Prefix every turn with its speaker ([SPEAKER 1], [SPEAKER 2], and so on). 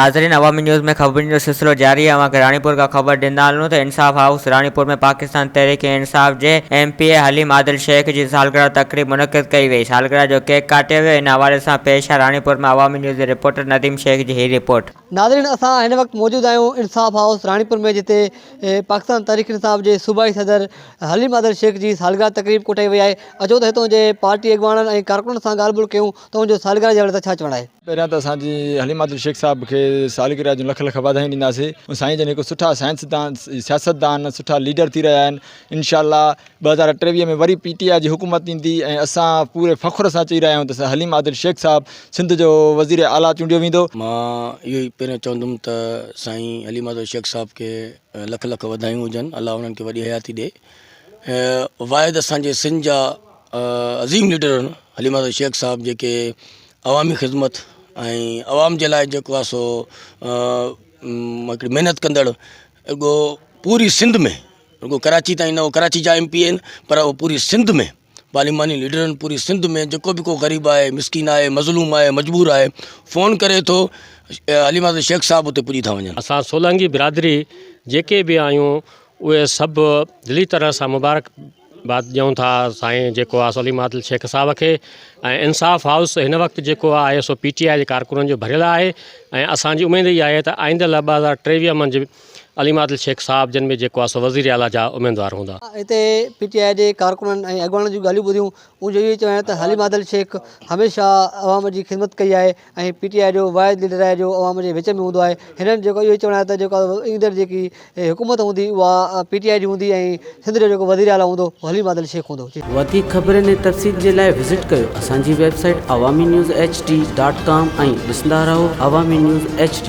[SPEAKER 1] नाजरीन, अवामी न्यूज़ में खबर जो सिलसिलो जारी है। वहाँ रानीपुर का खबर ॾिना हलूं तो इंसाफ हाउस रानीपुर में पाकिस्तान तहरीक इंसाफ जे MPA हलीम आदिल शेख जी सालगिरह तकरीब मुनक़िद कई वई। सालगिरह जो केक काटियो वियो। इन हवाले से पेश है रानीपुर में अवामी न्यूज़ जे रिपोर्टर नदीम शेख जी ही रिपोर्ट।
[SPEAKER 2] नाज़रीन, असां हिन वक्त मौजूद आहियूं इंसाफ हाउस रानीपुर में, जिते पाकिस्तान तहरीक इंसाफ जे सूबाई सदर हलीम आदिल शेख जी सालगिरह तकरीब कोटाई वई आहे। अचो त हितों जे पार्टी अॻवाननि ऐं कारकुननि सां ॻाल्हि ॿोल कयूं त उनजो सालगिरह जे हवाले सां छा चवणु आहे।
[SPEAKER 3] पहिरियां त असांजी हलीम आदिल शेख साहब खे सालगिरह जूं लख लख वाधायूं ॾींदासीं। साईं जन हिकु सुठा साइंसदान सियासतदान सुठा लीडर थी रहिया आहिनि। इंशाअल्लाह 2023 में वरी PTI जी हुकूमत ईंदी ऐं असां पूरे फ़ख्र सां चई रहिया आहियूं त हलीम आदिल शेख साहब सिंध जो वज़ीर आला चूंडियो वेंदो।
[SPEAKER 4] मां इहो ई पहिरियों चवंदुमि त साईं हलीम आदिल शेख साहब खे लख लख वाधायूं हुजनि। अल्लाह उन्हनि खे वॾी हयाती ॾे। वाहिद असांजे सिंध जा अज़ीम लीडर आहिनि हलीम आदिल शेख साहब, जेके अवामी ख़िदमत ऐं अवाम जे लाइ जेको आहे सो हिकिड़ी महिनत कंदड़ एगो पूरी सिंध में, रुगो कराची ताईं न, उहो कराची जा MP आहिनि, पर उहो पूरी सिंध में पार्लिमानी लीडर आहिनि। पूरी सिंध में जेको बि को ग़रीब आहे, मिसकिन आहे, मज़लूम आहे, मजबूर आहे, फ़ोन करे थो, हलीम आदिल शेख साहब उते पुॼी था वञनि।
[SPEAKER 5] असां सोलंगी बिरादरी जेके बि आहियूं उहे सभु दिली तरह सां मुबारकबाद ॾियूं था साईं जेको आहे हलीम आदिल शेख साहब खे। ऐं इंसाफ हाउस हिन वक़्तु जेको आहे सो PTI जे कारकुननि जो भरियलु आहे ऐं असांजी उमेद इहा आहे त आईंदड़ 2023 मंझि हलीम आदिल शेख साहब जिन में जेको आहे सो वज़ीर आला जा उम्मीदवार हूंदा।
[SPEAKER 2] हिते PTI जे कारकुननि ऐं अॻवाननि जूं ॻाल्हियूं ॿुधियूं। मुंहिंजो इहो चवणु आहे त हलीम आदिल शेख हमेशह अवाम जी ख़िदमत कई आहे ऐं PTI जो वाहिद लीडर आहे जो अवाम जे विच में हूंदो आहे। हिननि जेको इहो चवणु आहे त जेको ईंदड़ जेकी हुकूमत हूंदी उहा PTI जी हूंदी ऐं सिंध जो जेको वज़ीर आला हूंदो हलीम आदिल शेख हूंदो।
[SPEAKER 6] वधीक ख़बरुनि ऐं तफ़सील जे लाइ विज़िट कयो असांजी वेबसाइट awamiNewsHD.com ऐं ॾिसंदा रहो अवामी न्यूज़ HD।